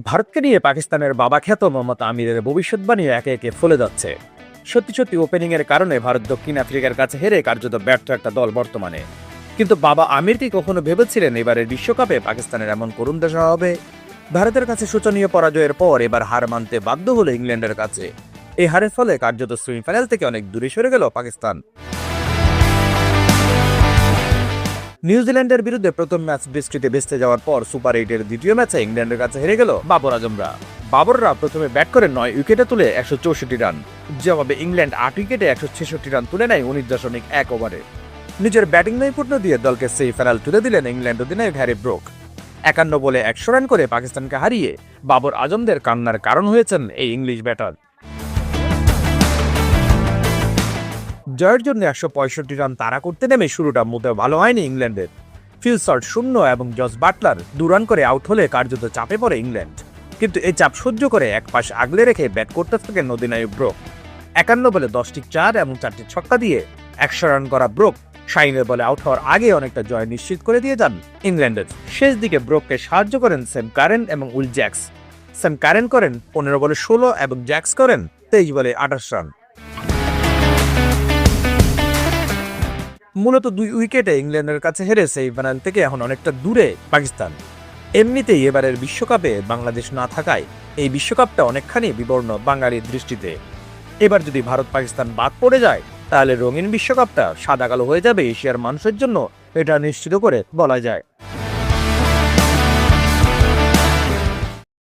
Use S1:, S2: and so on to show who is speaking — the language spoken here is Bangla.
S1: ভারতকে নিয়ে পাকিস্তানের বাবা খ্যাত মোহাম্মদ আমিরের ভবিষ্যৎবাণী একে একে ফলে যাচ্ছে। সত্যি সত্যি ওপেনিং এর কারণে ভারত দক্ষিণ আফ্রিকার কাছে হেরে কার্যত ব্যর্থ একটা দল বর্তমানে। কিন্তু বাবা আমির কি কখনো ভেবেছিলেন এবারের বিশ্বকাপে পাকিস্তানের এমন করুণ দশা হবে? ভারতের কাছে শোচনীয় পরাজয়ের পর এবার হার মানতে বাধ্য হলো ইংল্যান্ডের কাছে। এই হারের ফলে কার্যত সেমিফাইনাল থেকে অনেক দূরে সরে গেল পাকিস্তান। নিউজিল্যান্ডের বিরুদ্ধে প্রথম ম্যাচ বৃষ্টিতে ভেস্তে যাওয়ার পর সুপার 8-এর দ্বিতীয় ম্যাচে ইংল্যান্ডের কাছে হেরে গেল বাবর আজমরা। বাবররা প্রথমে ব্যাট করে 9 উইকেটে তুলে 164 রান। জবাবে ইংল্যান্ড 8 উইকেটে 166 রান তুলে নেয় 19.1 ওভারে। নিজের ব্যাটিং নৈপুণ্য দিয়ে দলকে সেমিফাইনাল তুলে দিলেন ইংল্যান্ড অধিনায়ক হ্যারি ব্রুক। 51 বলে 100 রান করে পাকিস্তানকে হারিয়ে বাবর আজমদের কান্নার কারণ হয়েছেন এই ইংলিশ ব্যাটার। জয়ের জন্য 165 রান তাড়া করতে নেমে শুরুটা মোটেও ভালো হয়নি ইংল্যান্ডের। ফিল শট 0 এবং জস বাটলার 2 রান করে আউট হলে কার্যত চাপে পড়ে ইংল্যান্ড। কিন্তু এই চাপ সহ্য করে এক পাশ আগলে রেখে ব্যাট করতে থাকেন অধিনায়ক ব্রুক। 51 বলে 10টি 4 এবং 4টি ছক্কা দিয়ে 100 রান করা ব্রুক শাইনের বলে আউট হওয়ার আগে অনেকটা জয় নিশ্চিত করে দিয়ে যান ইংল্যান্ডের। শেষ দিকে ব্রুককে সাহায্য করেন স্যাম কারেন এবং উইল জ্যাক্স। স্যাম কারেন করেন 15 বলে 16 এবং জ্যাক্স করেন 23 বলে 28 রান। মূলত 2 উইকেটে ইংল্যান্ডের কাছে হেরে সেমিফাইনাল থেকে এখন অনেকটা দূরে পাকিস্তান। এমনিতেই এবারের বিশ্বকাপে বাংলাদেশ না থাকায় এই বিশ্বকাপটা অনেকখানি বিবর্ণ বাঙালির দৃষ্টিতে। এবার যদি ভারত পাকিস্তান বাদ পড়ে যায় তাহলে রঙিন বিশ্বকাপটা সাদা কালো হয়ে যাবে এশিয়ার মানুষের জন্য, এটা নিশ্চিত করে বলা যায়।